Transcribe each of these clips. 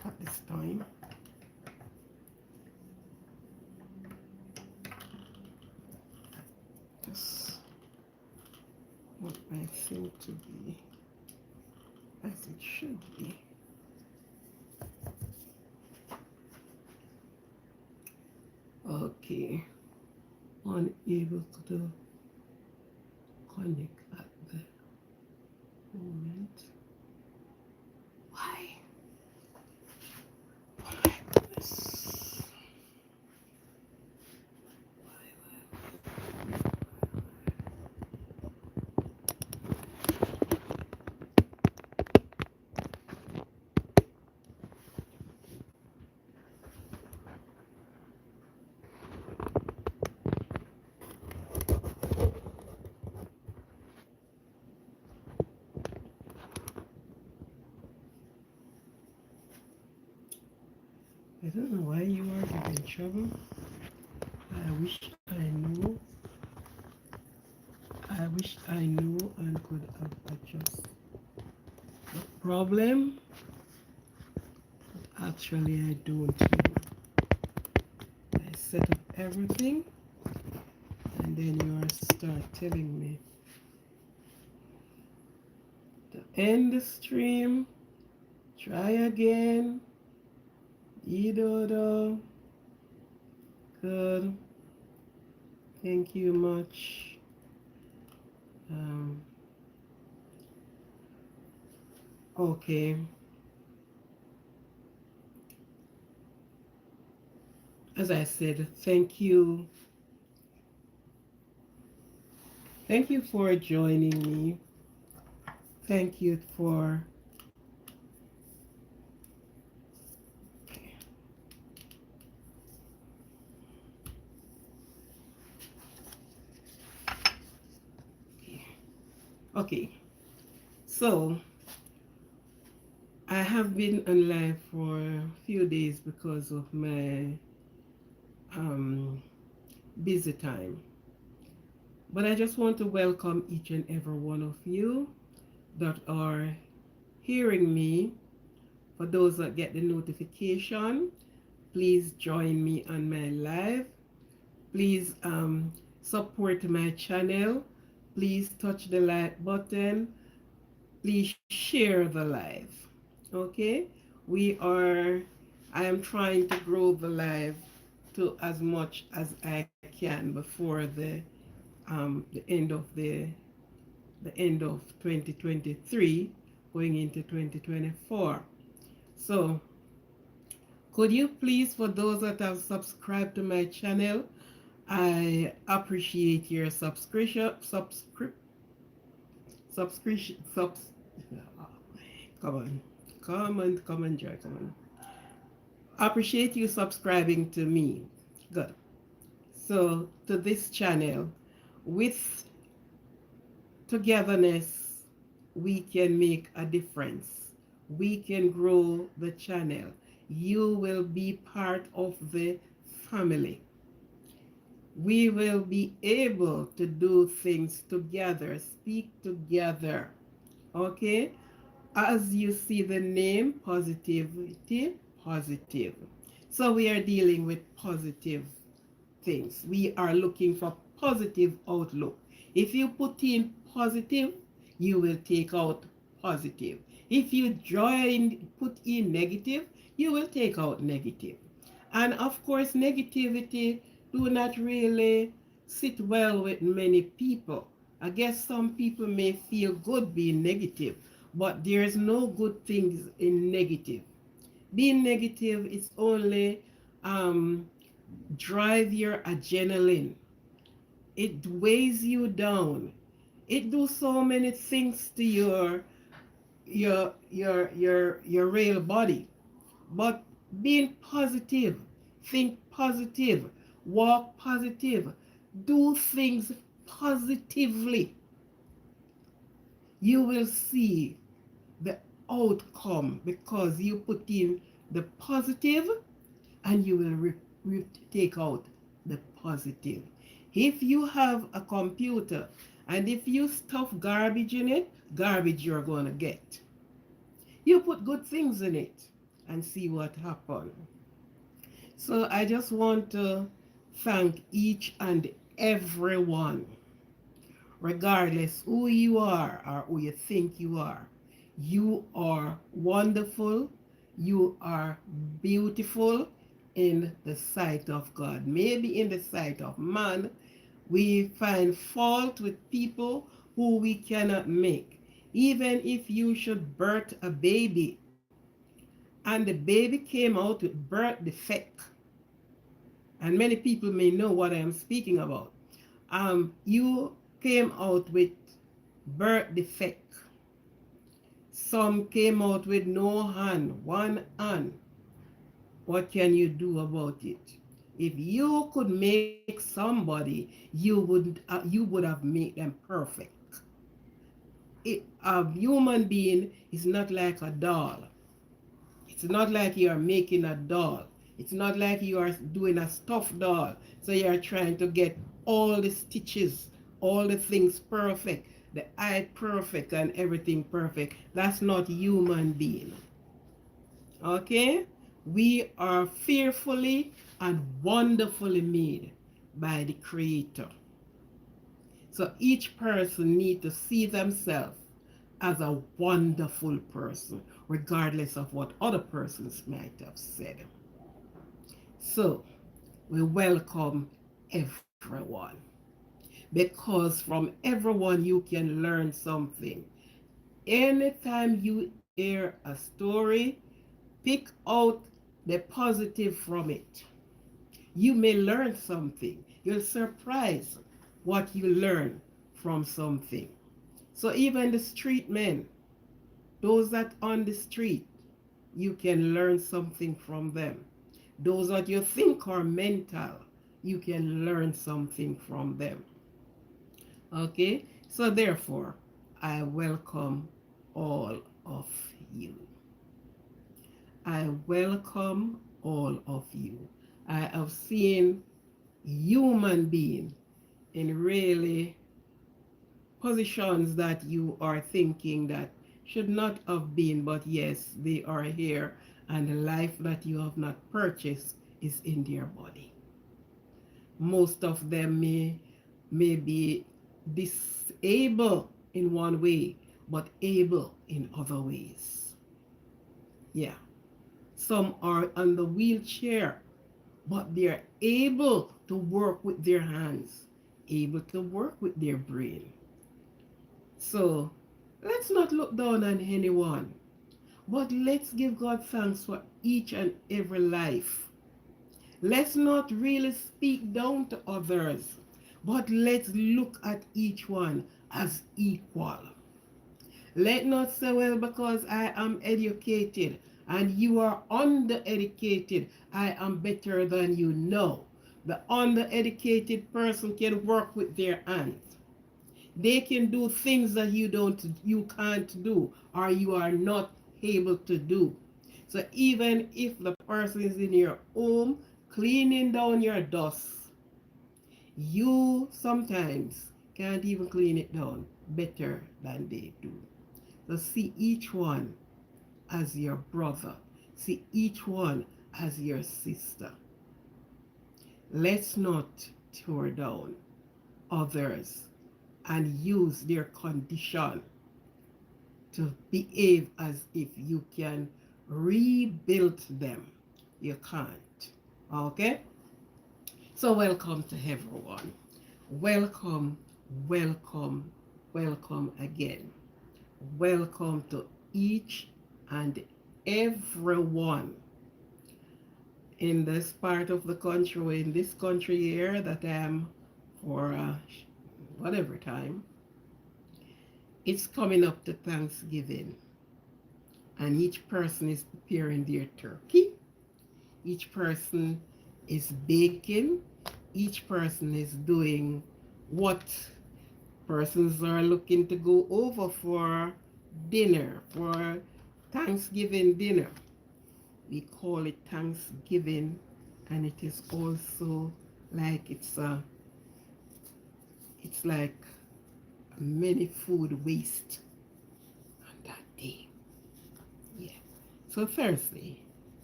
at this time. Just what I think to be as it should be. Okay, unable to connect at the moment. Why? Oh my goodness. I don't know why you are having trouble. I wish I knew. I wish I knew and could have adjusted the problem. Actually, I don't know. I set up everything and then you are start telling me to end the stream, try again, Idodo. Good. Thank you much. Okay. As I said, thank you. Thank you for joining me. Thank you for okay. So I have been on live for a few days because of my busy time. But I just want to welcome each and every one of you that are hearing me. For those that get the notification, please join me on my live. Please support my channel. Please touch the like button. Please share the live. Okay? I am trying to grow the live to as much as I can before the end of 2023 going into 2024. So could you please, for those that have subscribed to my channel, I appreciate your subscription. Come on, Joy, come on. Appreciate you subscribing to me. Good. So to this channel, with togetherness, we can make a difference. We can grow the channel. You will be part of the family. We will be able to do things together, speak together. Okay? As you see the name, positivity, positive. So we are dealing with positive things. We are looking for positive outlook. If you put in positive, you will take out positive. If you put in negative, you will take out negative. And of course, negativity do not really sit well with many people. I guess some people may feel good being negative, but there's no good things in negative. Being negative is only drive your adrenaline. It weighs you down. It do so many things to your real body. But being positive, think positive, walk positive, do things positively, you will see the outcome because you put in the positive and you will take out the positive. If you have a computer and if you stuff garbage in it, garbage you're going to get. You put good things in it and see what happened. So I just want to thank each and everyone, regardless who you are or who you think you are. You are wonderful. You are beautiful in the sight of God. Maybe in the sight of man, we find fault with people who we cannot make. Even if you should birth a baby and the baby came out with birth defect, and many people may know what I am speaking about. You came out with birth defect. Some came out with no hand, one hand. What can you do about it? If you could make somebody, you would have made them perfect. A human being is not like a doll. It's not like you are making a doll. It's not like you are doing a stuffed doll. So you are trying to get all the stitches, all the things perfect, the eye perfect and everything perfect. That's not human being. Okay? We are fearfully and wonderfully made by the Creator. So each person needs to see themselves as a wonderful person, regardless of what other persons might have said. So we welcome everyone, because from everyone you can learn something. Anytime you hear a story, pick out the positive from it. You may learn something. You're surprised what you learn from something. So even the street men, those that on the street, you can learn something from them. Those that you think are mental, you can learn something from them. Okay? So therefore, I welcome all of you. I welcome all of you. I have seen human beings in really positions that you are thinking that should not have been, but yes, they are here, and the life that you have not purchased is in their body. Most of them may be disabled in one way, but able in other ways. Yeah. Some are on the wheelchair, but they are able to work with their hands, able to work with their brain. So let's not look down on anyone, but let's give God thanks for each and every life. Let's not really speak down to others, but let's look at each one as equal. Let not say, well, because I am educated and you are undereducated, I am better than you. No. The undereducated person can work with their hands. They can do things that you can't do, or you are not able to do. So even if the person is in your home cleaning down your dust, you sometimes can't even clean it down better than they do. So see each one as your brother. See each one as your sister. Let's not tear down others and use their condition to behave as if you can rebuild them. You can't. Okay? So welcome to everyone. Welcome, welcome, welcome again. Welcome to each and everyone in this part of the country, or in this country here that I am for whatever time. It's coming up to Thanksgiving, and each person is preparing their turkey. Each person is baking. Each person is doing what persons are looking to go over for dinner, for Thanksgiving dinner. We call it Thanksgiving, and it is also like it's like many food waste on that day. Yeah. So Thursday,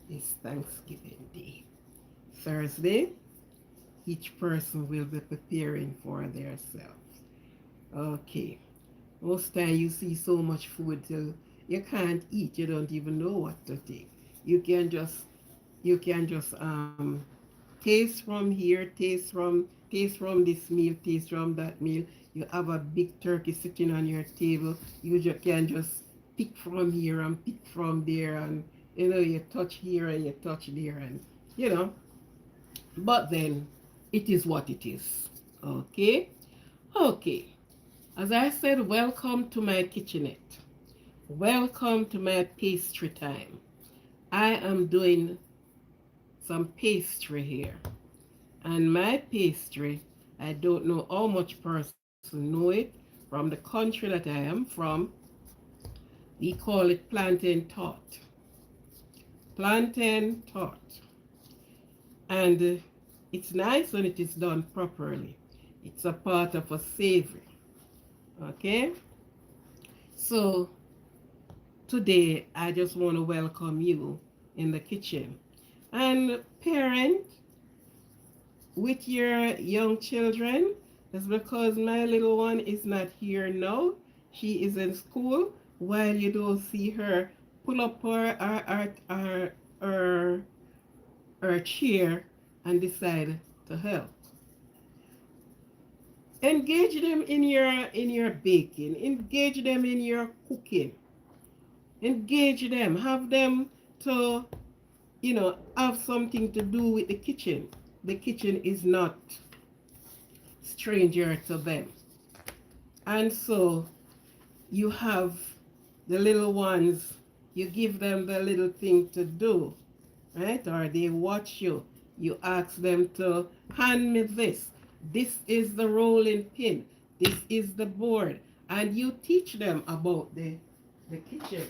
is Thanksgiving Day. Thursday, each person will be preparing for themselves. Okay. Most time you see so much food till you can't eat. You don't even know what to take. You can just taste from here, taste from this meal, taste from that meal. You have a big turkey sitting on your table. You just can just pick from here and pick from there, and you touch here and you touch there, and you know. But then, it is what it is. Okay, okay. As I said, welcome to my kitchenette. Welcome to my pastry time. I am doing some pastry here. And my pastry, I don't know how much person know it. From the country that I am from, we call it plantain tart. Plantain tart. And it's nice when it is done properly. It's a part of a savory. Okay? So today I just want to welcome you in the kitchen. And parent, with your young children, it's because my little one is not here now. She is in school. While you don't see her, pull up her chair and decide to help. Engage them in your baking. Engage them in your cooking. Engage them. Have them to have something to do with the kitchen. The kitchen is not stranger to them. And so you have the little ones, you give them the little thing to do, right? Or they watch you. You ask them to hand me this. This is the rolling pin. This is the board. And you teach them about the kitchen.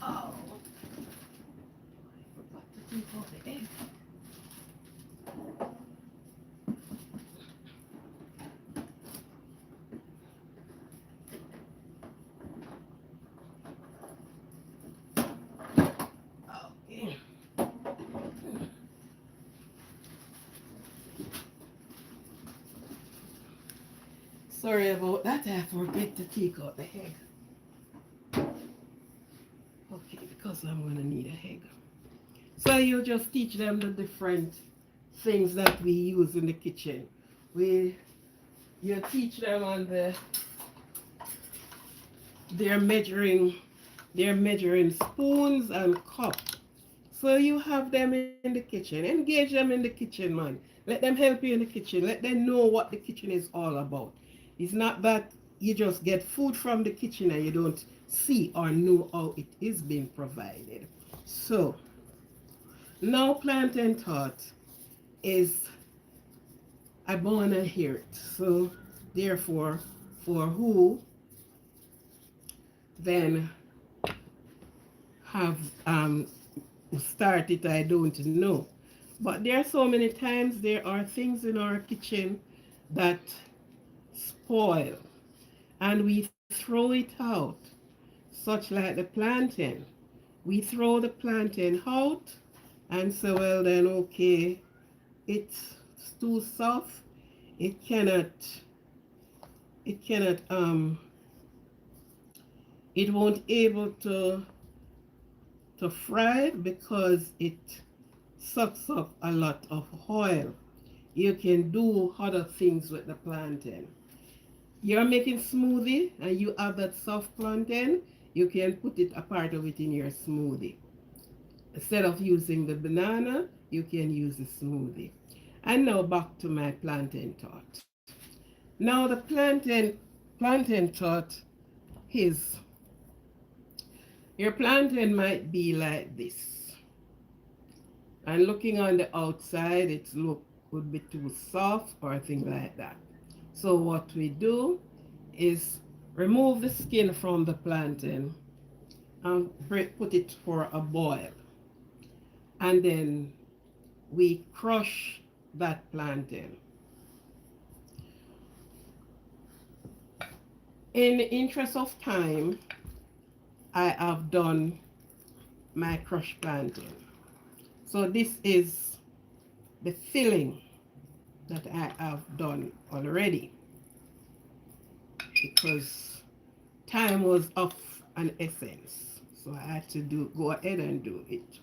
Oh, I forgot to take out the egg. Okay. Sorry about that, I forget to take out the egg. Okay, because I'm going to need a egg. So you just teach them the different things that we use in the kitchen. You teach them on they're measuring spoons and cup. So you have them in the kitchen. Engage them in the kitchen, man. Let them help you in the kitchen. Let them know what the kitchen is all about. It's not that you just get food from the kitchen and you don't see or know how it is being provided. So now plantain tart is I wanna hear it. So therefore, for who then have started, I don't know. But there are so many times there are things in our kitchen that spoil and we throw it out, such like the plantain. We throw the plantain out and say, well then okay, it's too soft. It cannot it cannot it won't able to fry because it sucks up a lot of oil. You can do other things with the plantain. You're making smoothie and you have that soft plantain, you can put it a part of it in your smoothie. Instead of using the banana, you can use the smoothie. And now back to my plantain tart. Now the plantain tart is your plantain might be like this. And looking on the outside, it could be too soft or things like that. So what we do is remove the skin from the plantain and put it for a boil. And then we crush that plantain. In the interest of time, I have done my crush planting. So this is the filling that I have done already because time was of an essence. So I had to go ahead and do it.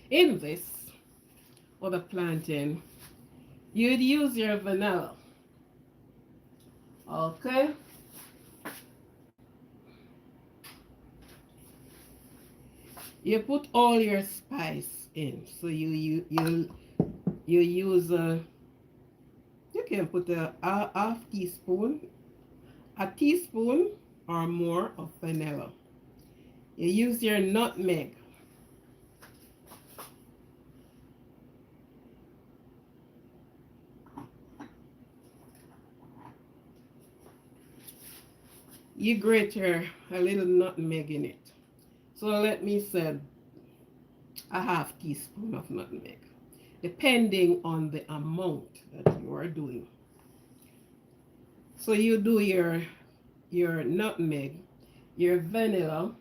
In this other planting, you'd use your vanilla. Okay. You put all your spice in. So you use you can put a half teaspoon, a teaspoon or more of vanilla. You use your nutmeg. You grate a little nutmeg in it. So let me say a half teaspoon of nutmeg, depending on the amount that you are doing. So you do your nutmeg, your vanilla,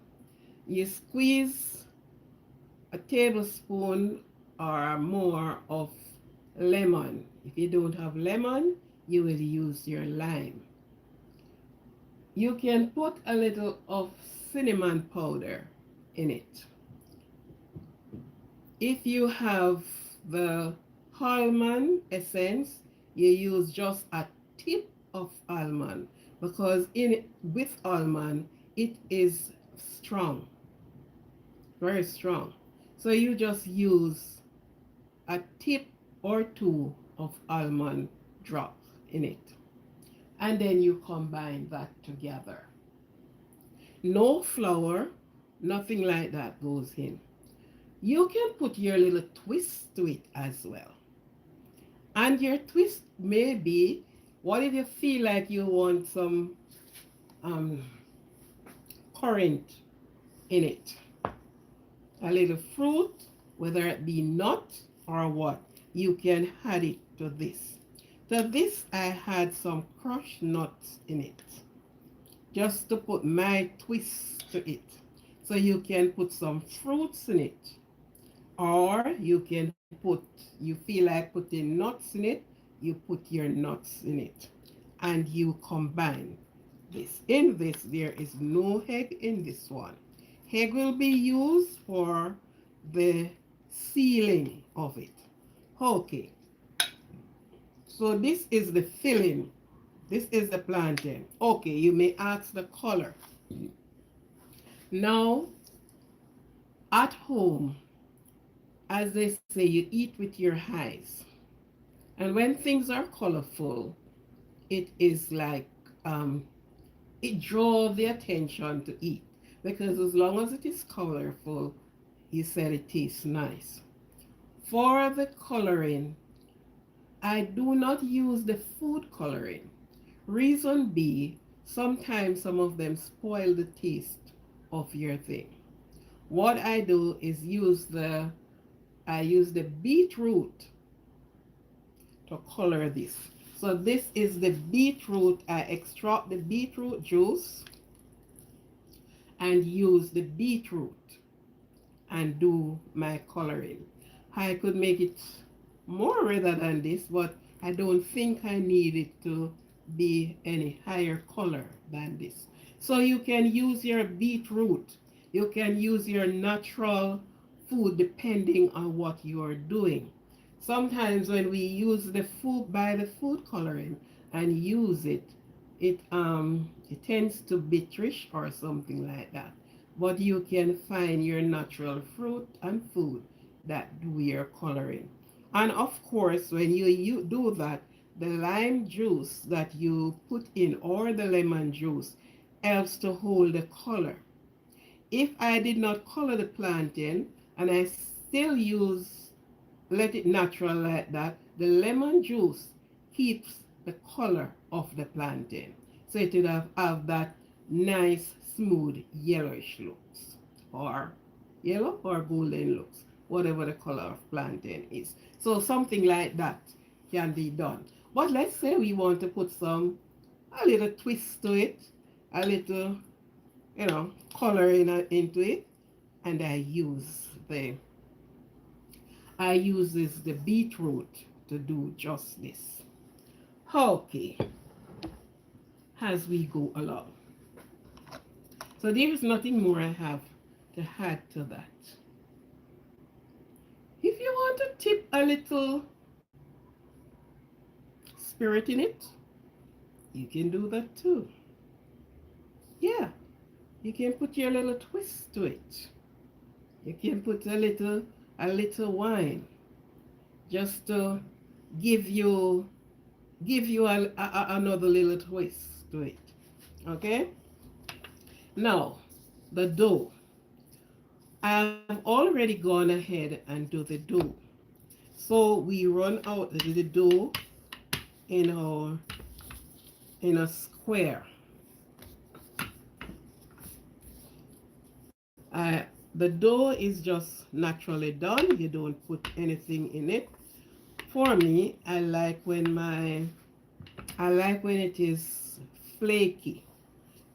you squeeze a tablespoon or more of lemon. If you don't have lemon, you will use your lime. You can put a little of cinnamon powder in it. If you have the almond essence, you use just a tip of almond because with almond it is strong, very strong. So you just use a tip or two of almond drop in it, and then you combine that together. No flour, nothing like that goes in. You can put your little twist to it as well. And your twist may be, what if you feel like you want some um, currant in it? A little fruit, whether it be nut or what, you can add it to this. To this, I had some crushed nuts in it, just to put my twist to it. So you can put some fruits in it, or you can put, you feel like putting nuts in it, you put your nuts in it, and you combine this. In this, there is no egg in this one. Egg will be used for the sealing of it. Okay, so this is the filling. This is the plantain. Okay, you may ask the color. Now, at home, as they say, you eat with your eyes. And when things are colorful, it is like it draws the attention to eat. Because as long as it is colorful, you said it tastes nice. For the coloring, I do not use the food coloring. Reason B, sometimes some of them spoil the taste of your thing. What I do is I use the beetroot to color this. So this is the beetroot. I extract the beetroot juice and use the beetroot and do my coloring. I could make it more redder than this, but I don't think I need it to be any higher color than this. So you can use your beetroot. You can use your natural food depending on what you are doing. Sometimes when we use the food, buy the food coloring and use it, it tends to be biterish or something like that. But you can find your natural fruit and food that do your coloring. And of course, when you do that, the lime juice that you put in or the lemon juice helps to hold the color. If I did not color the plantain and I still let it natural like that, the lemon juice keeps the color of the plantain. So it would have that nice, smooth, yellowish looks, or yellow or golden looks, whatever the color of plantain is. So something like that can be done. But let's say we want to put some a little twist to it, a little, coloring into it, and I use the beetroot to do just this. Okay, as we go along. So there is nothing more I have to add to that. If you want to tip a little spirit in it, you can do that too. Yeah, you can put your little twist to it. You can put a little wine just to give you another little twist to it. Okay? Now, the dough. I've already gone ahead and do the dough. So we run out the dough in a square. The dough is just naturally done. You don't put anything in it. For me, I like when it is flaky.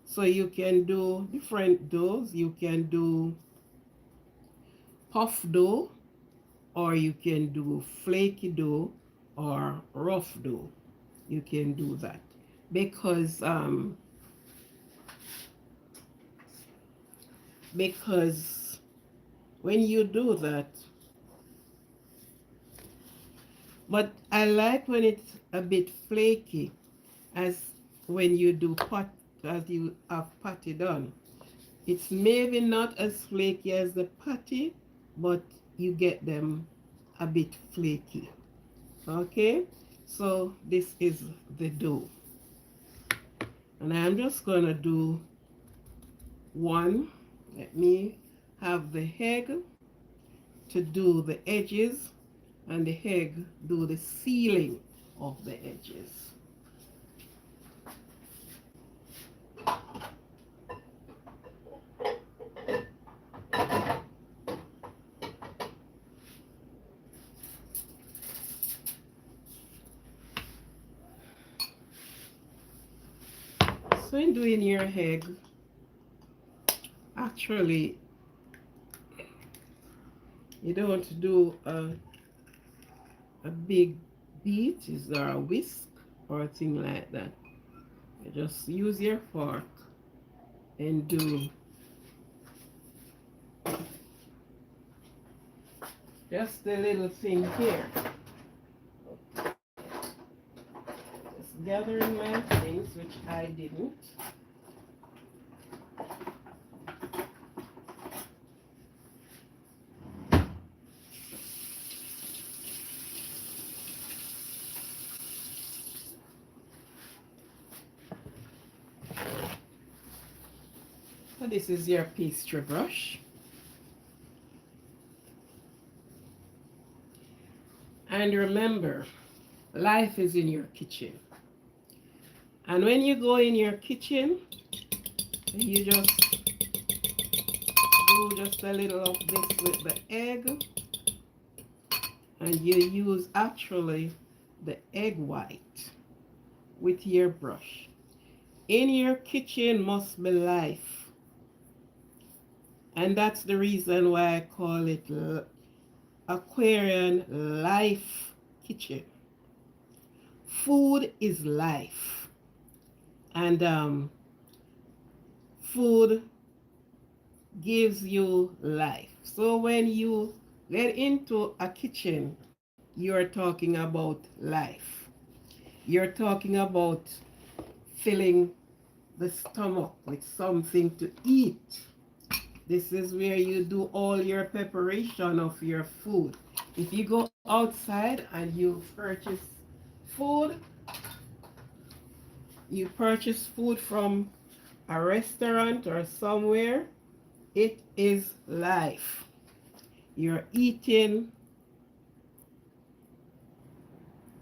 So you can do different doughs. You can do puff dough, or you can do flaky dough or rough dough. You can do that because when you do that, but I like when it's a bit flaky, as when you do as you have patty done. It's maybe not as flaky as the patty, but you get them a bit flaky. Okay, so this is the dough, and I'm just gonna do one. Let me have the egg to do the edges, and the egg do the sealing of the edges. So in doing your egg, actually you don't do a big beat, is there a whisk or a thing like that. You just use your fork and do just a little thing here. Just gathering my things, which I didn't. So this is your pastry brush. And remember, life is in your kitchen. And when you go in your kitchen, you just do just a little of this with the egg. And you use actually the egg white with your brush. In your kitchen must be life. And that's the reason why I call it Aquarian Life Kitchen. Food is life. And food gives you life. So when you get into a kitchen, you're talking about life. You're talking about filling the stomach with something to eat. This is where you do all your preparation of your food. If you go outside and you purchase food from a restaurant or somewhere, it is life. You're eating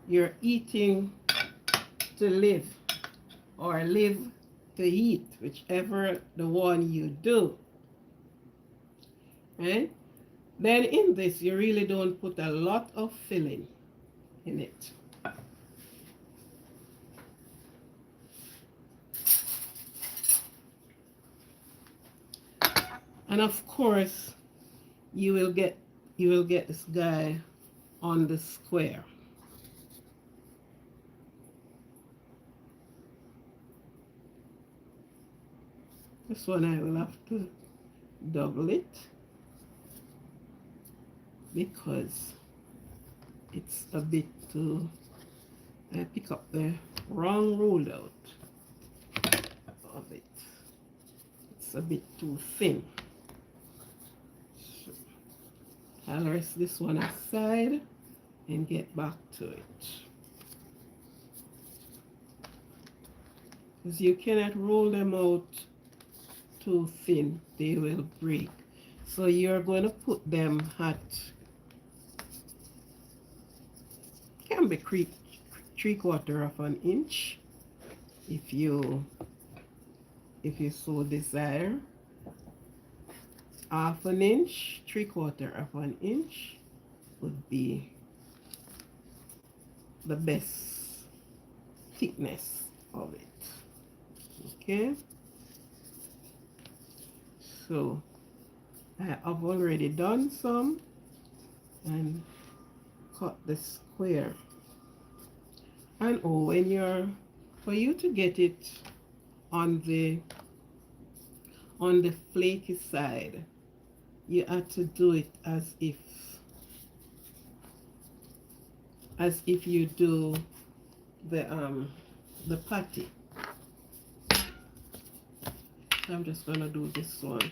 to live, or live to eat, whichever the one you do. Right? Then in this, you really don't put a lot of filling in it. And of course, you will get this guy on the square. This one I will have to double it because it's a bit too, I pick up the wrong roll out of it. It's a bit too thin. So I'll rest this one aside and get back to it. Because you cannot roll them out too thin, they will break. So you're going to put them at, can be 3/4 of an inch if you so desire. 1/2 inch, 3/4 of an inch would be the best thickness of it. Okay, so I have already done some and cut the square. And oh, when you're, for you to get it on the flaky side, you have to do it as if you do the patty. So I'm just gonna do this one.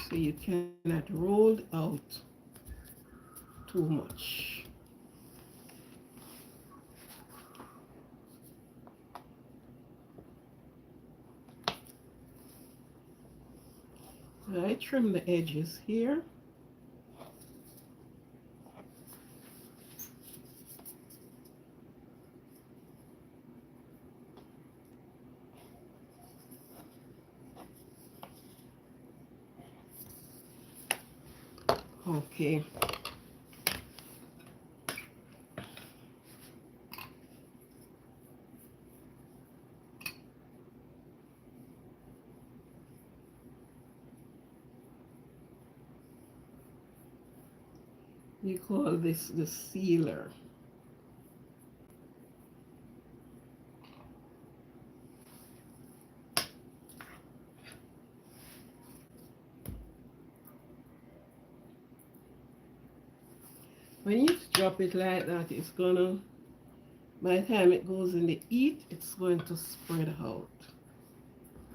So you cannot roll out too much. I trim the edges here. Okay. We call this the sealer. When you drop it like that, it's gonna, by the time it goes in the heat, it's going to spread out.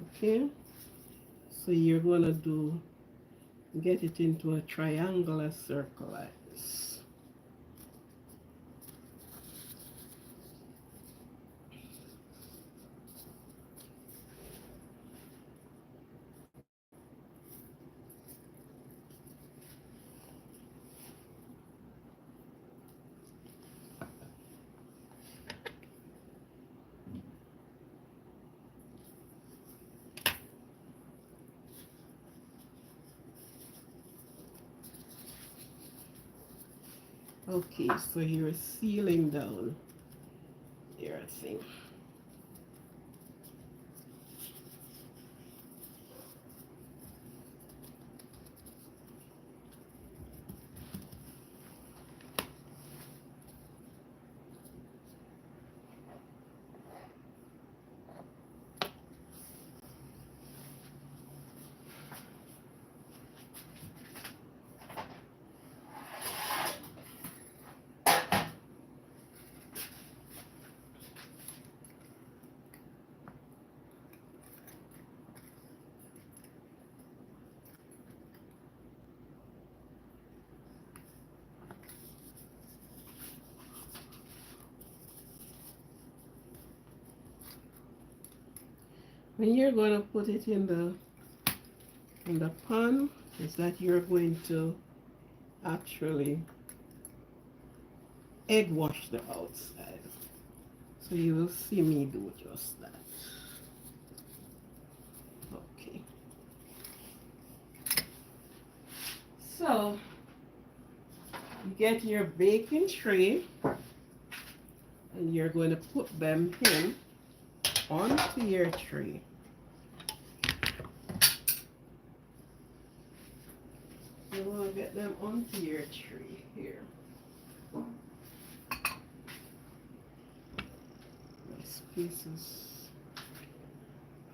Okay, so you're gonna get it into a triangular circle like this. Okay, so you're sealing down your thing. When you're going to put it in the pan, is that you're going to actually egg wash the outside. So you will see me do just that. Okay. So you get your baking tray and you're going to put them in onto your tray. You want to get them onto your tray here. My space is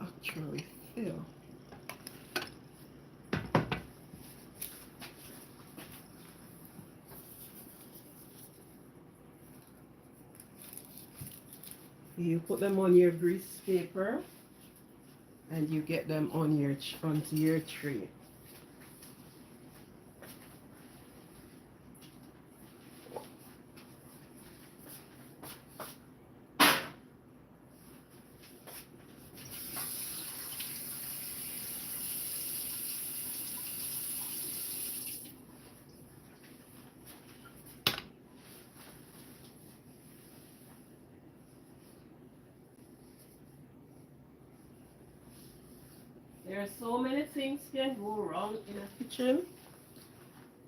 actually fill. You put them on your grease paper and you get them on your onto your tray. There are so many things can go wrong in a kitchen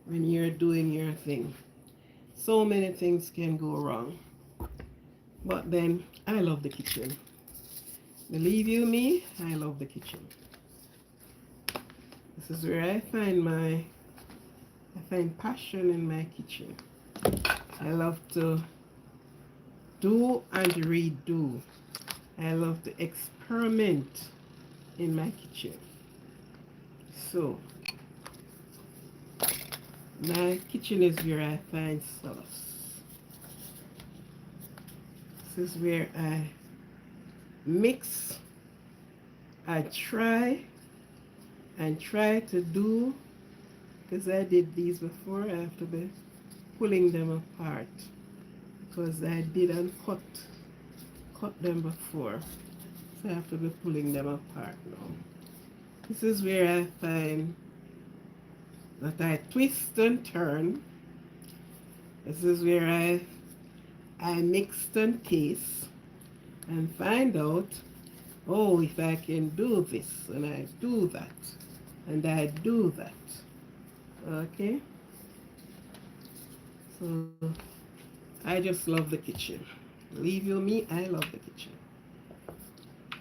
when you're doing your thing. So many things can go wrong. But then I love the kitchen. Believe you me, I love the kitchen. This is where I find passion in my kitchen. I love to do and redo. I love to experiment in my kitchen. So my kitchen is where I find solace. This is where I mix, I try to do, because I did these before. I have to be pulling them apart because I didn't cut them before, so I have to be pulling them apart now. This is where I find that I twist and turn. This is where I mix and taste and find out, oh, if I can do this, and I do that, and I do that. Okay? So I just love the kitchen. Believe you me, I love the kitchen.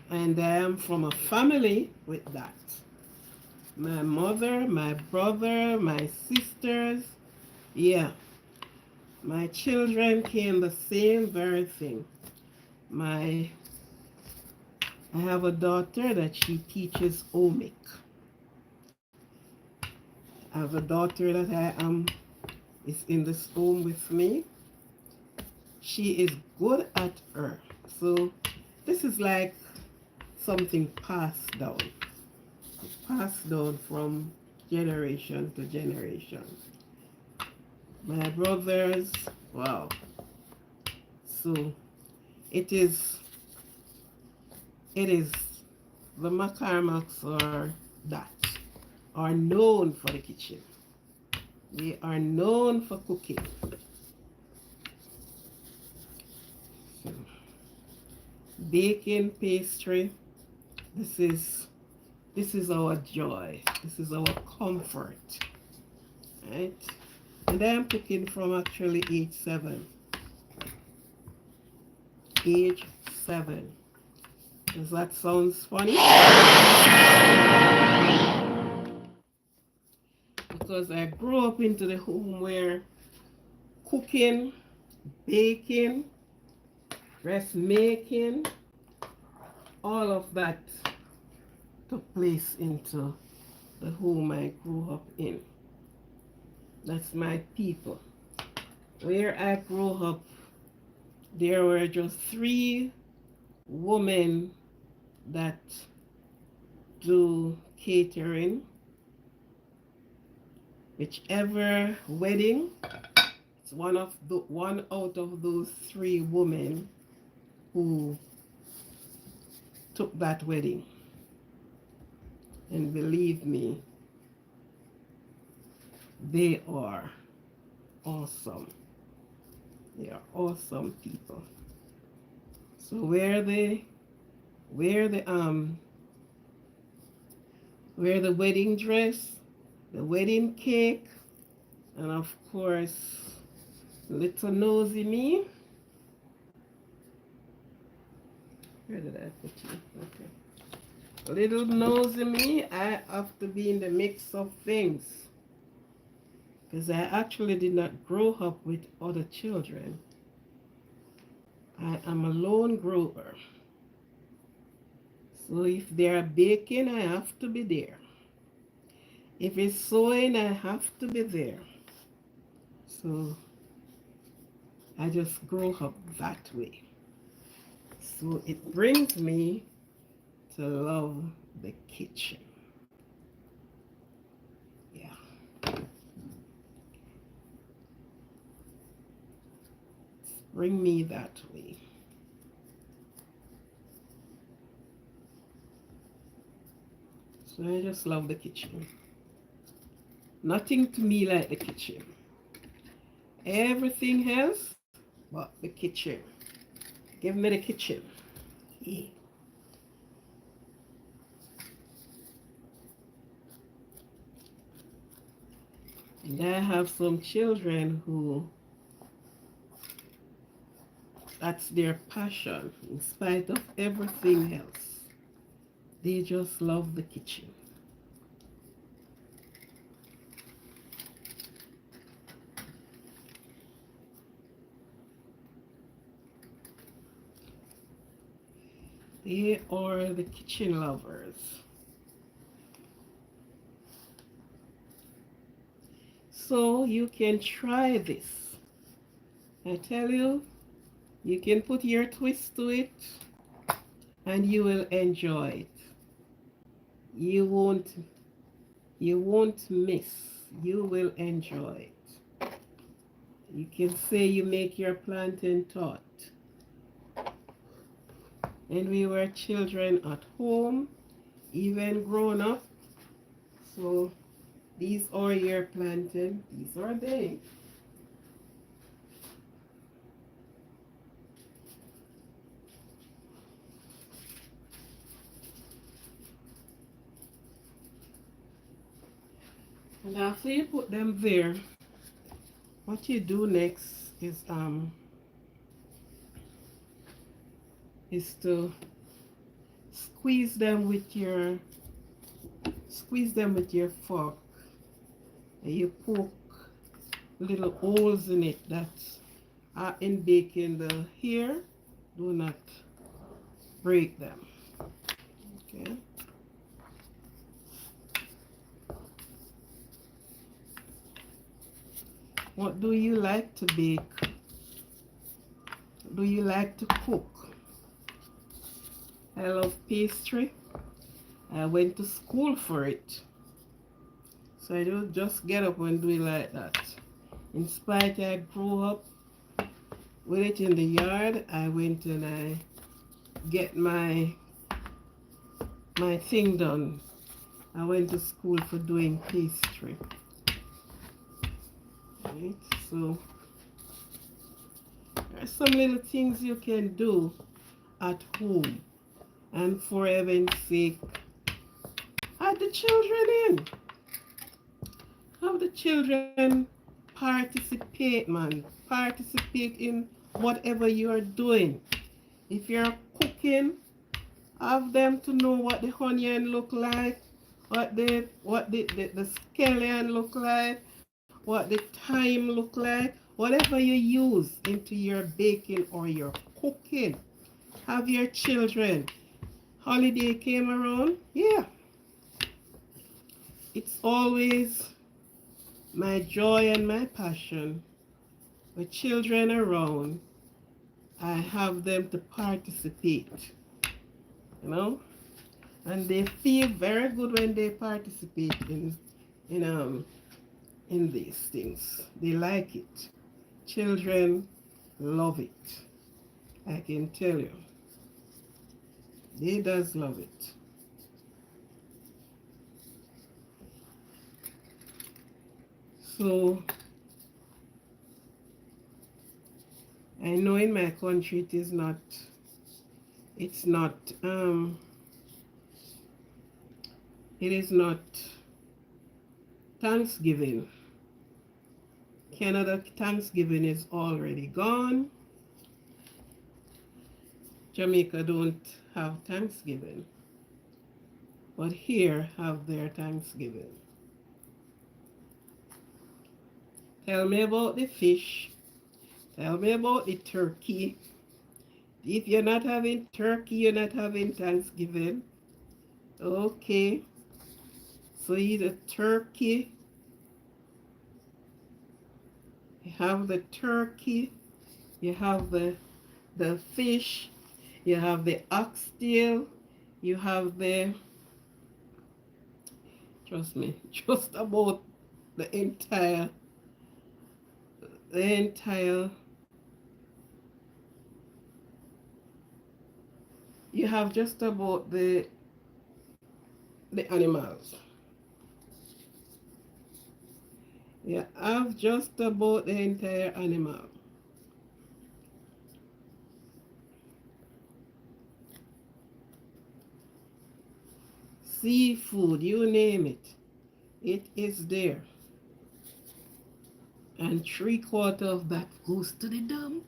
And I am from a family with that. My mother, my brother, my sisters, yeah. My children came the same very thing. I have a daughter that she teaches omic. I have a daughter that is in this home with me. She is good at her. So this is like something passed down from generation to generation. My brothers, wow. So it is the McCormacks are known for the kitchen. They are known for cooking. So, baking pastry, this is our joy. This is our comfort. Right? And I am cooking from actually age 7. Age 7. Does that sound funny? Because I grew up into the home where cooking, baking, dressmaking, all of that took place into the home I grew up in. That's my people. Where I grew up, there were just 3 women that do catering. Whichever wedding, it's one out of those 3 women who took that wedding. And believe me, they are awesome. They are awesome people. So wear the wedding dress, the wedding cake, and of course, little nosy me. Where did I put you? Okay. Little nosy me, I have to be in the mix of things. Because I actually did not grow up with other children. I am a lone grower. So if they are baking, I have to be there. If it's sewing, I have to be there. So I just grew up that way. So it brings me to love the kitchen. Yeah. Bring me that way. So I just love the kitchen. Nothing to me like the kitchen. Everything else but the kitchen. Give me the kitchen. Yeah. And I have some children who that's their passion in spite of everything else. They just love the kitchen. They are the kitchen lovers. So you can try this. I tell you, you can put your twist to it and you will enjoy it. You won't miss. You will enjoy it. You can say you make your plantain tart. And we were children at home, even grown up. So these are your plantain. These are they. And after you put them there, what you do next is to squeeze them with your fork, and you poke little holes in it that are in baking the here. Do not break them. Okay. What do you like to bake? Do you like to cook? I love pastry. I went to school for it. So I don't just get up and do it like that. In spite I grew up with it in the yard, I went and I get my thing done. I went to school for doing pastry. Right? So there are some little things you can do at home. And for heaven's sake, have the children in. Have the children participate, man. Participate in whatever you are doing. If you're cooking, have them to know what the onion look like, what the scallion look like, what the thyme look like, whatever you use into your baking or your cooking. Have your children. Holiday came around, yeah. It's always my joy and my passion. With children around, I have them to participate, you know, and they feel very good when they participate in these things. They like it. Children love it. I can tell you. They does love it. So I know in my country it is not It's not, it is not Thanksgiving. Canada Thanksgiving is already gone. Jamaica don't have Thanksgiving, but here have their Thanksgiving. Tell me about the fish. Tell me about the turkey. If you're not having turkey, you're not having Thanksgiving. Okay. So eat a turkey. You have the turkey. You have the fish. You have the oxtail. You have the, trust me, just about the entire, you have just about the animals. You have just about the entire animal. Seafood, you name it. It is there. And 3/4 of that goes to the dump.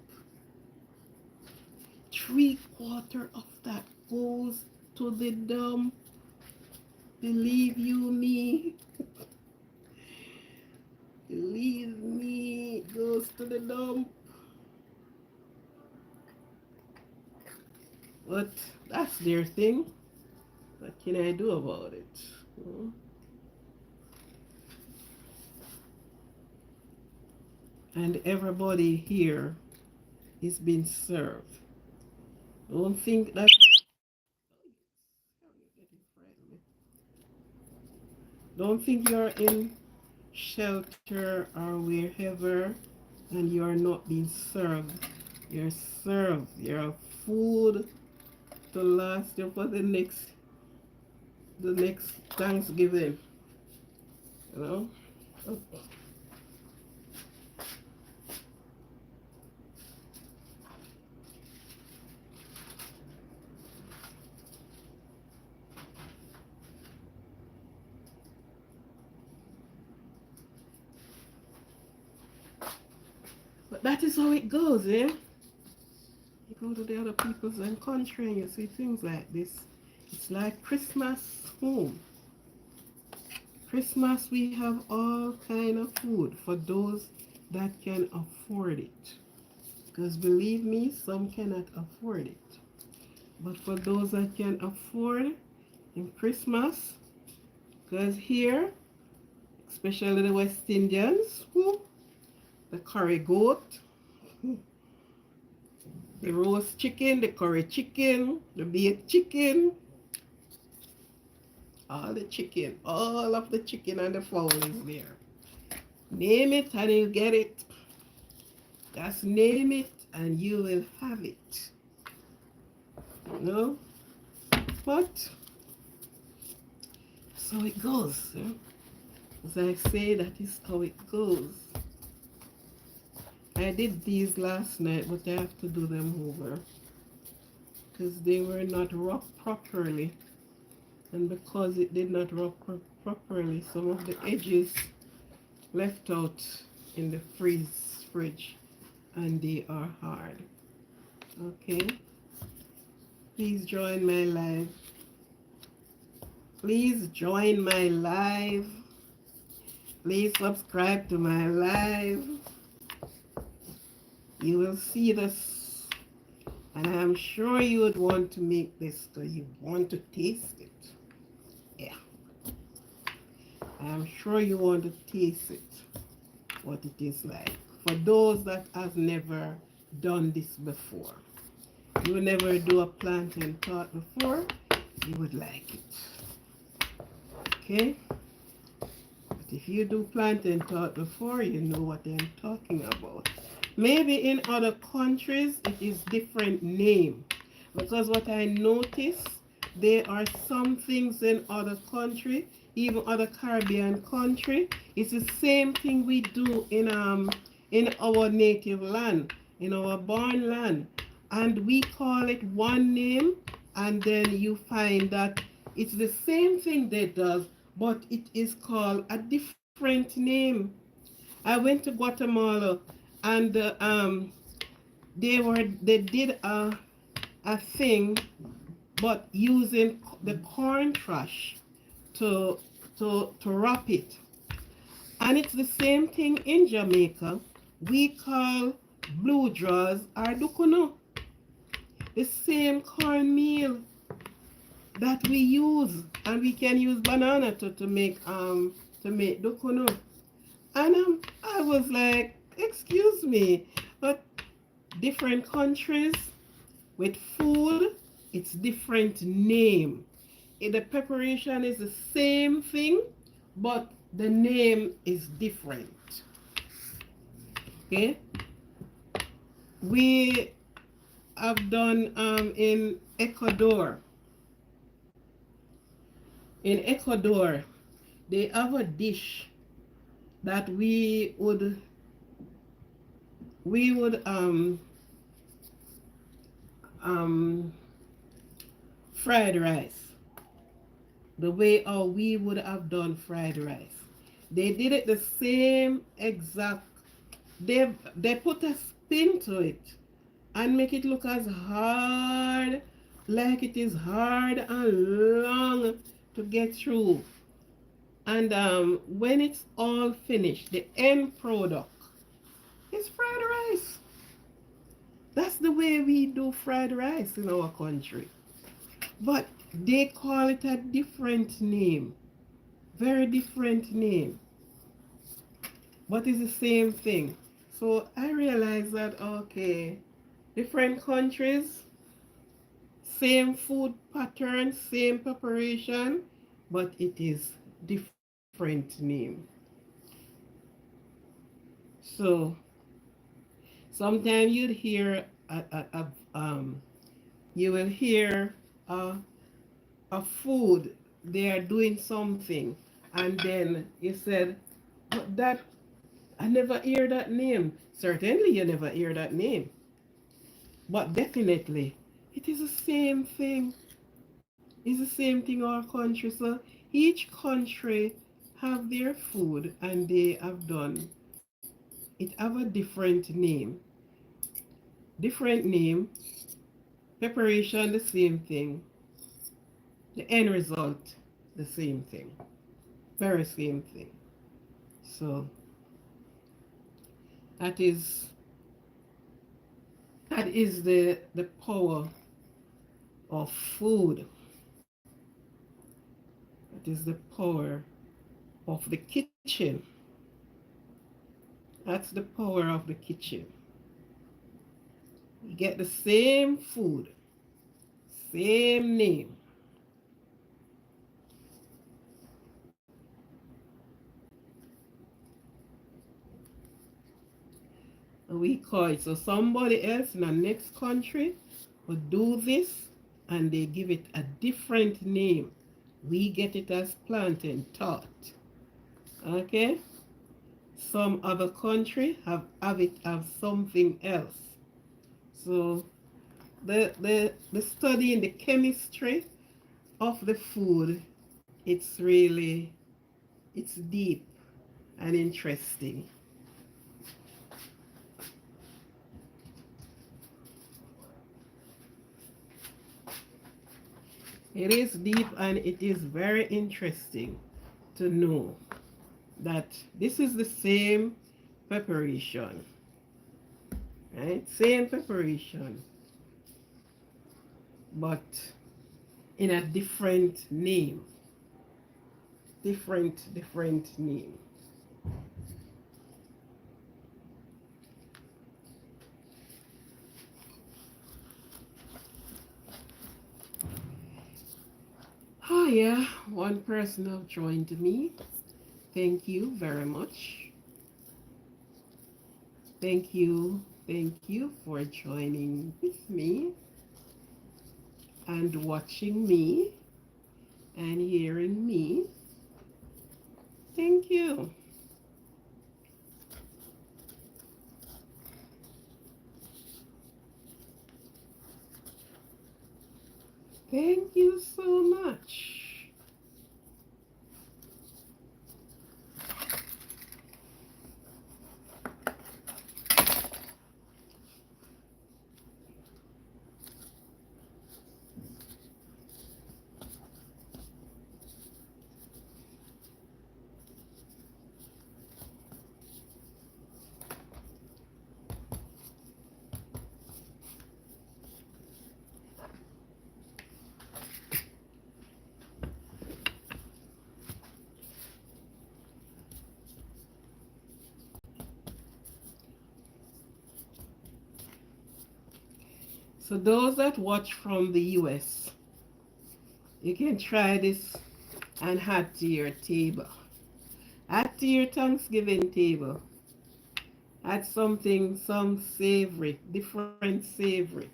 3/4 of that goes to the dump. Believe you me. Believe me, it goes to the dump. But that's their thing. What can I do about it? And everybody here is being served. Don't think that, don't think you're in shelter or wherever and you're not being served. You're served. You're food to last you for the next Thanksgiving. You know? But that is how it goes, eh? You go to the other people's and country and you see things like this. It's like Christmas home. Christmas we have all kind of food for those that can afford it. Because believe me, some cannot afford it. But for those that can afford in Christmas, because here, especially the West Indians, the curry goat, the roast chicken, the curry chicken, the baked chicken, all the chicken, all of the chicken and the fowl is there. Name it and you get it. Just name it and you will have it. You know? But so it goes. As I say, that is how it goes. I did these last night, but I have to do them over because they were not wrapped properly, and because it did not wrap properly, some of the edges left out in the fridge and they are hard. Okay, please join my live. Please join my live. Please subscribe to my live. You will see this, and I'm sure you would want to make this because you want to taste it. Yeah, I'm sure you want to taste it, what it is like. For those that have never done this before, you never do a plantain tart before, you would like it. Okay? But if you do plantain tart before, you know what I'm talking about. Maybe in other countries it is different name, because what I notice, there are some things in other country, even other Caribbean country, it's the same thing we do in our native land, in our born land, and we call it one name, and then you find that it's the same thing they does, but it is called a different name. I went to Guatemala, and they did a thing, but using the corn trash to to wrap it, and it's the same thing in Jamaica. We call blue draws or dukuno, the same cornmeal that we use, and we can use banana to make dukuno. And I was like, excuse me, but different countries with food, it's different name. The preparation is the same thing, but the name is different. Okay, we have done in Ecuador. In Ecuador, they have a dish that we would um fried rice, the way how we would have done fried rice. They did it the same exact. They put a spin to it and make it look as hard, like it is hard and long to get through. And when it's all finished, the end product is fried rice. That's the way we do fried rice in our country. But they call it a different name, very different name, but it's the same thing. So I realized that, okay, different countries, same food pattern, same preparation, but it is different name. So sometimes you'd hear you will hear a, a food, they are doing something, and then you said, but that, I never hear that name. Certainly you never hear that name, but definitely it is the same thing. It's the same thing our country. So each country have their food, and they have done it have a different name. Different name, preparation the same thing, the end result the same thing. Very same thing. So that is the power of food. That is the power of the kitchen. That's the power of the kitchen. You get the same food, same name. And we call it. So somebody else in the next country will do this, and they give it a different name. We get it as plantain tart. Okay? Some other country have it as something else. So the study in the chemistry of the food, it's really, it's deep and interesting. It is deep and it is very interesting to know that this is the same preparation, right? Same preparation, but in a different name. Different name. Oh yeah, one person have joined me. Thank you very much. Thank you for joining with me and watching me and hearing me. Thank you. Thank you so much. So those that watch from the US, you can try this and add to your table. Add to your Thanksgiving table. Add something, some savory, different savory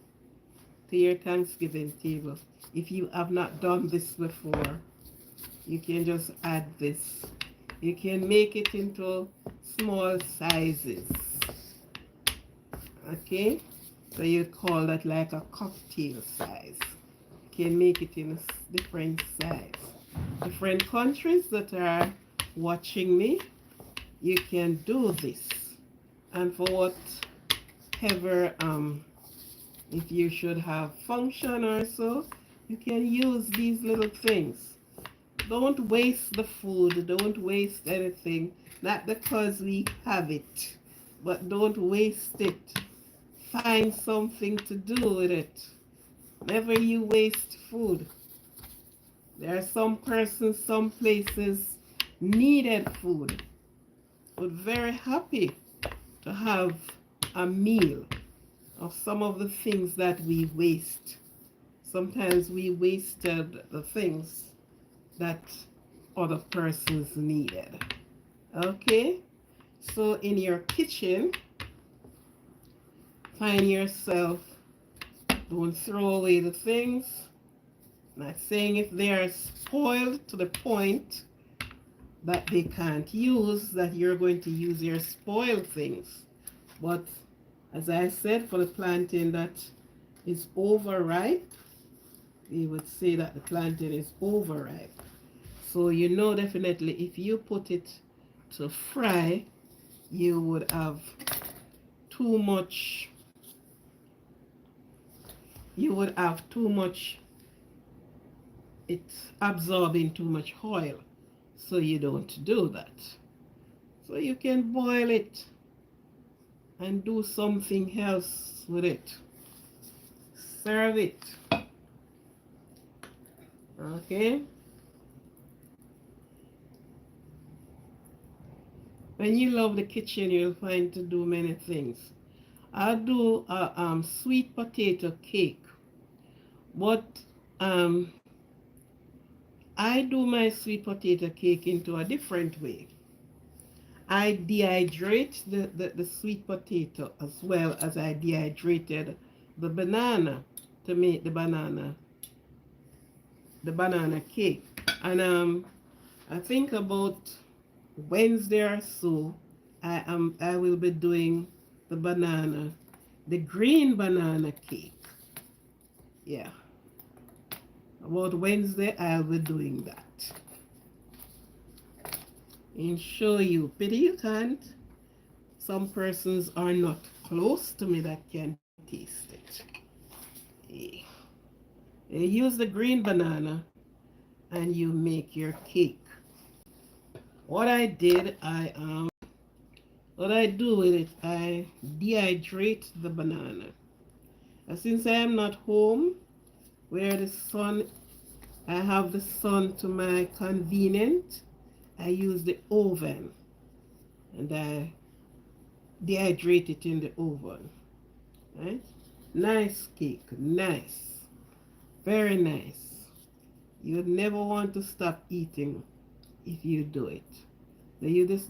to your Thanksgiving table. If you have not done this before, you can just add this. You can make it into small sizes. Okay? So you call that like a cocktail size. You can make it in a different size. Different countries that are watching me, you can do this. And for whatever, if you should have function or so, you can use these little things. Don't waste the food. Don't waste anything. Not because we have it, but don't waste it. Find something to do with it. Never you waste food. There are some persons, some places needed food. But very happy to have a meal of some of the things that we waste. Sometimes we wasted the things that other persons needed. Okay? So in your kitchen, find yourself, don't throw away the things. I'm not saying if they are spoiled to the point that they can't use, that you're going to use your spoiled things. But as I said, for the plantain that is overripe, we would say that the plantain is overripe. So you know definitely if you put it to fry, you would have too much, it's absorbing too much oil. So you don't do that. So you can boil it and do something else with it. Serve it. Okay? When you love the kitchen, you'll find to do many things. I do a sweet potato cake, but I do my sweet potato cake into a different way. I dehydrate the sweet potato as well as I dehydrated the banana to make the banana cake. And I think about Wednesday or so, I will be doing the green banana cake. Yeah. About Wednesday, I'll be doing that. And show you. Pity you can't. Some persons are not close to me that can taste it. Yeah. You use the green banana and you make your cake. What I did, what I do with it, I dehydrate the banana. And since I am not home, where the sun, I have the sun to my convenience, I use the oven and I dehydrate it in the oven. Right? Nice cake, nice, very nice. You would never want to stop eating if you do it. Now you just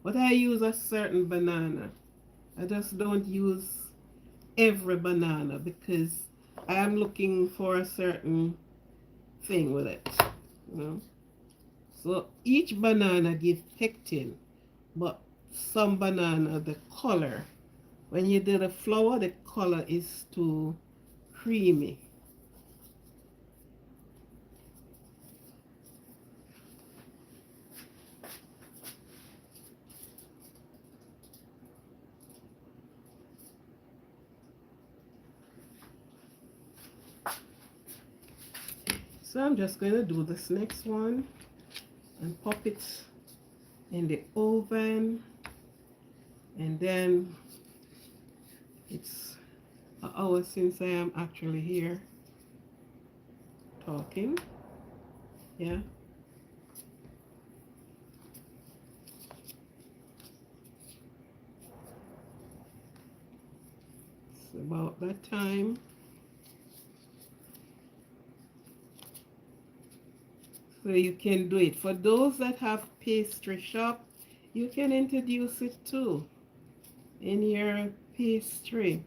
but I use a certain banana. I just don't use every banana because I am looking for a certain thing with it. You know? So each banana gives pectin, but some banana, the color, when you do the flour, the color is too creamy. So I'm just going to do this next one and pop it in the oven, and then it's an hour since I am actually here talking. Yeah. It's about that time. So you can do it. For those that have pastry shop, you can introduce it too in your pastry.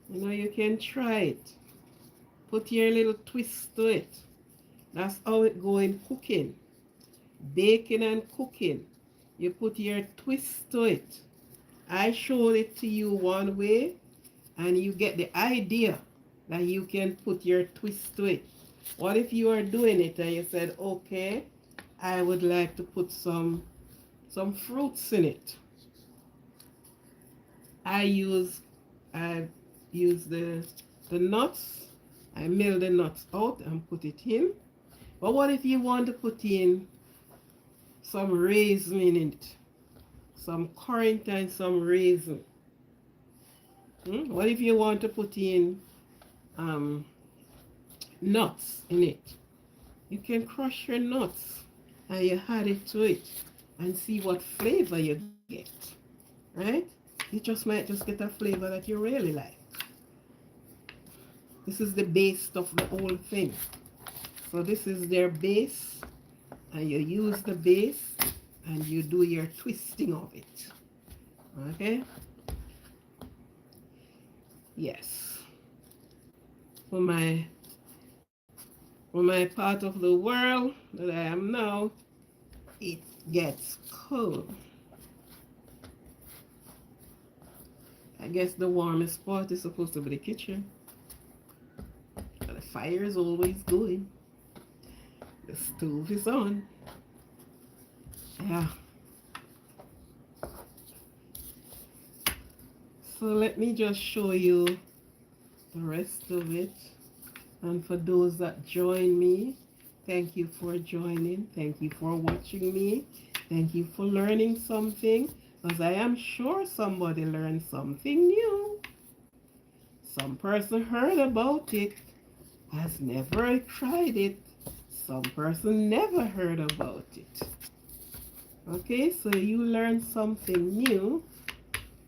You know, you can try it. Put your little twist to it. That's how it go in cooking. Baking and cooking. You put your twist to it. I showed it to you one way, and you get the idea that you can put your twist to it. What if you are doing it and you said, okay, I would like to put some fruits in it. I use the nuts. I mill the nuts out and put it in. But what if you want to put in some raisin in it? Some currant and some raisin. What if you want to put in nuts in it? You can crush your nuts and you add it to it and see what flavor you get, right? You just might just get a flavor that you really like. This is the base of the whole thing. So this is their base, and you use the base and you do your twisting of it. Okay? Yes. For my part of the world that I am now, it gets cold. I guess the warmest part is supposed to be the kitchen. The fire is always going. The stove is on. Yeah. So let me just show you the rest of it. And for those that join me, thank you for joining. Thank you for watching me. Thank you for learning something, because I am sure somebody learned something new. Some person heard about it, has never tried it. Some person never heard about it. Okay, so you learn something new,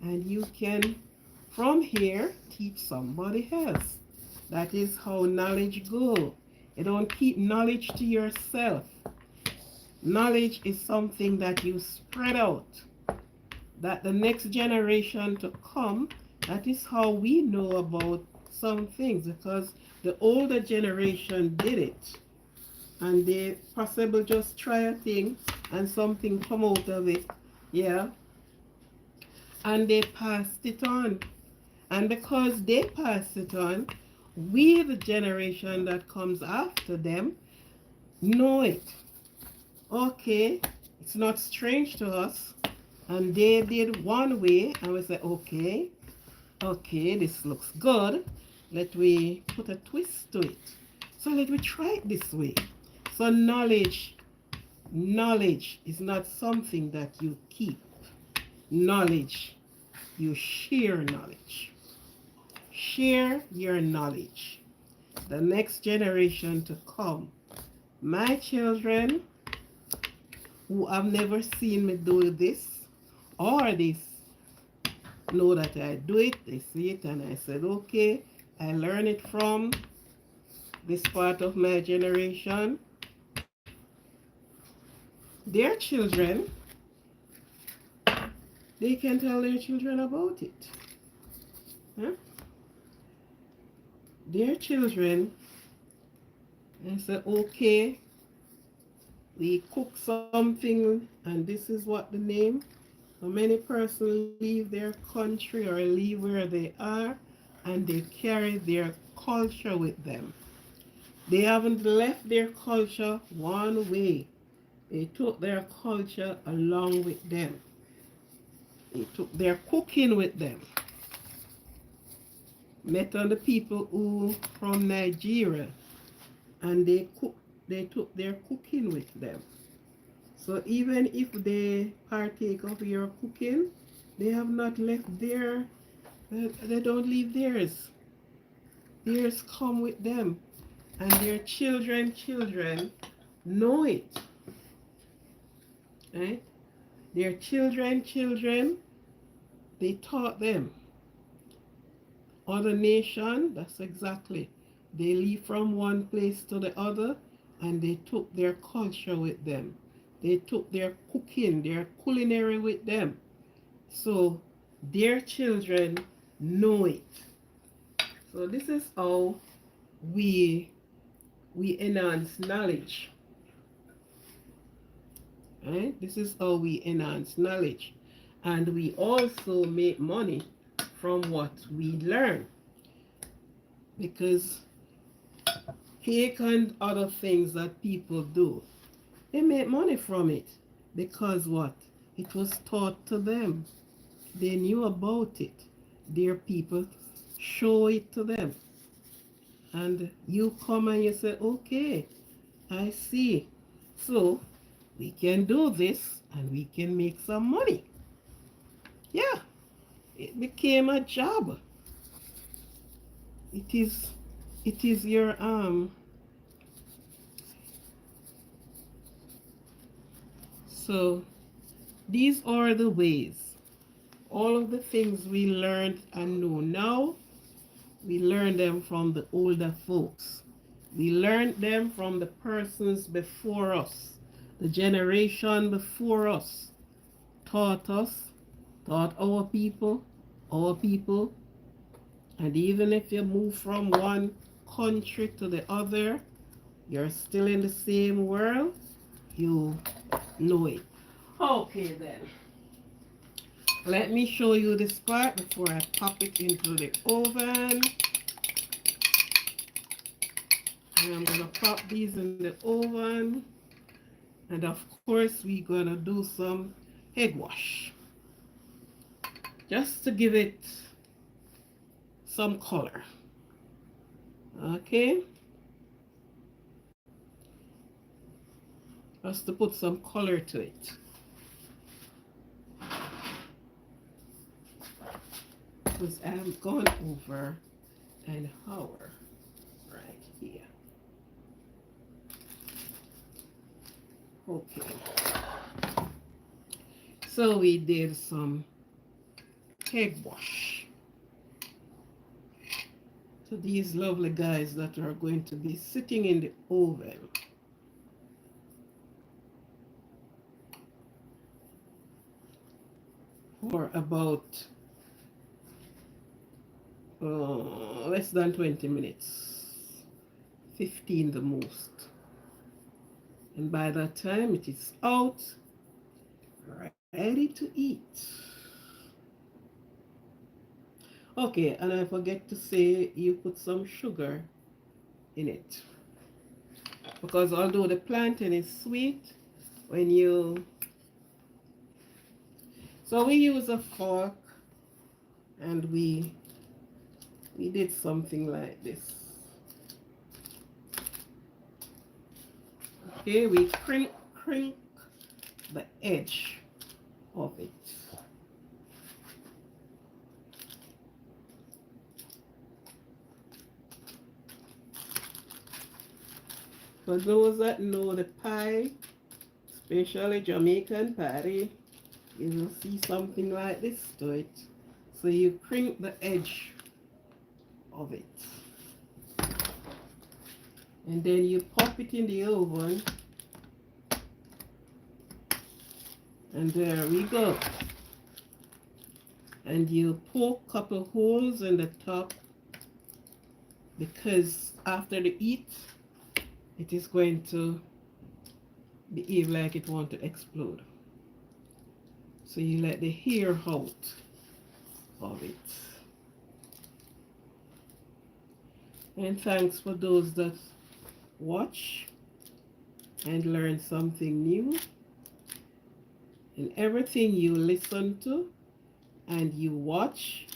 and you can, from here, teach somebody else. That is how knowledge goes. You don't keep knowledge to yourself. Knowledge is something that you spread out. That the next generation to come, that is how we know about some things, because the older generation did it. And they possibly just try a thing and something come out of it. Yeah. And they passed it on. And because they passed it on, we, the generation that comes after them, know it. Okay, it's not strange to us. And they did one way, and we say, okay, this looks good. Let me put a twist to it. So let me try it this way. So knowledge is not something that you keep. Knowledge, you share knowledge. Share your knowledge. The next generation to come. My children who have never seen me do this or this know that I do it. They see it, and I said, okay, I learned it from this part of my generation. Their children, they can tell their children about it. Huh? Their children, I said, okay, we cook something, and this is what the name. So many persons leave their country or leave where they are, and they carry their culture with them. They haven't left their culture one way. They took their culture along with them. They took their cooking with them. Met on the people who from Nigeria, and they took their cooking with them. So even if they partake of your cooking, they have not left their, they don't leave theirs. Theirs come with them. And their children know it. Right? Their children, they taught them. Other nation, that's exactly. They leave from one place to the other and they took their culture with them. They took their cooking, their culinary with them. So their children know it. So this is how we enhance knowledge. Right? This is how we enhance knowledge. And we also make money from what we learn. Because cake and other things that people do, they make money from it. Because what? It was taught to them. They knew about it. Their people show it to them. And you come and you say, okay, I see. So we can do this and we can make some money. Yeah, it became a job. It is your so these are the ways. All of the things we learned and know now, we learned them from the older folks. We learned them from the persons before us. The generation before us taught us, taught our people, and even if you move from one country to the other, you're still in the same world, you know it. Okay then. Let me show you this part before I pop it into the oven. And I'm gonna pop these in the oven. And of course, we're gonna do some egg wash. Just to give it some color. Okay? Just to put some color to it. Because I've gone over an hour right here. Okay. So we did some egg wash. So these lovely guys that are going to be sitting in the oven. For about less than 20 minutes, 15 the most. And by that time it is out, ready to eat. Okay, and I forget to say you put some sugar in it. Because although the plantain is sweet, when you... So we use a fork and we did something like this. Okay, we crank the edge of it. For those that know the pie, especially Jamaican pie, you will see something like this to it. So you crank the edge of it. And then you pop it in the oven. And there we go. And you poke a couple holes in the top, because after the heat, it is going to behave like it wants to explode. So you let the air out of it. And thanks for those that watch and learn something new. In everything you listen to and you watch,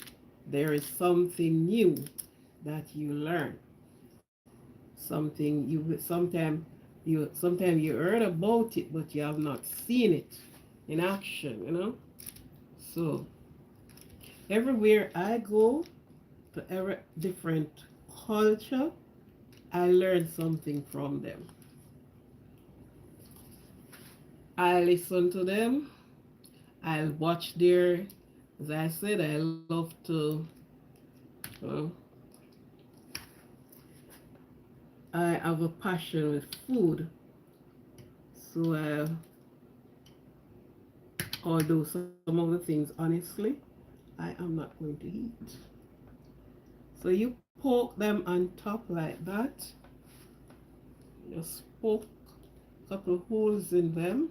there is something new that you learn. something sometimes you heard about it, but you have not seen it in action, you know. So everywhere I go, to every different culture, I learn something from them. I listen to them. I watch their, as I said, I love to, uh, I have a passion with food. So, although some of the things, honestly, I am not going to eat. So you poke them on top like that. Just poke a couple holes in them.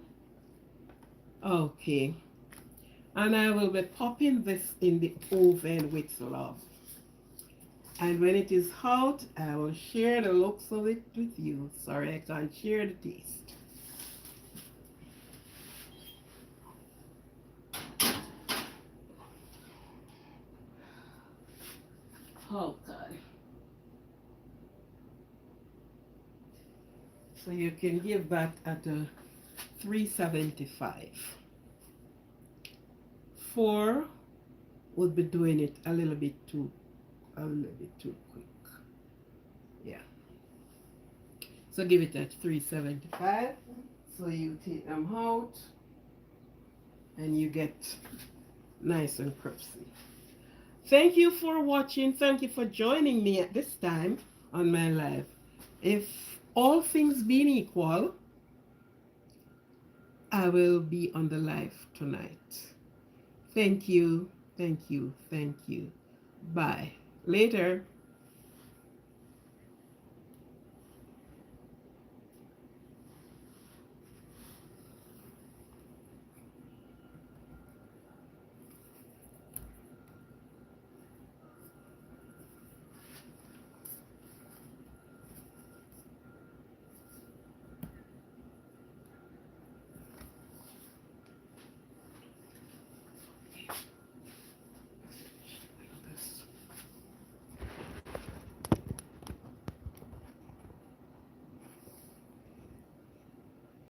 Okay. And I will be popping this in the oven with love. And when it is out, I will share the looks of it with you. Sorry, I can't share the taste. Oh God. So you can give that at a 375. 4 would be doing it a little bit too quick. Yeah. So give it at 375. So you take them out and you get nice and crispy. Thank you for watching. Thank you for joining me at this time on my live. If all things being equal, I will be on the live tonight. Thank you, thank you, thank you. Bye. Later.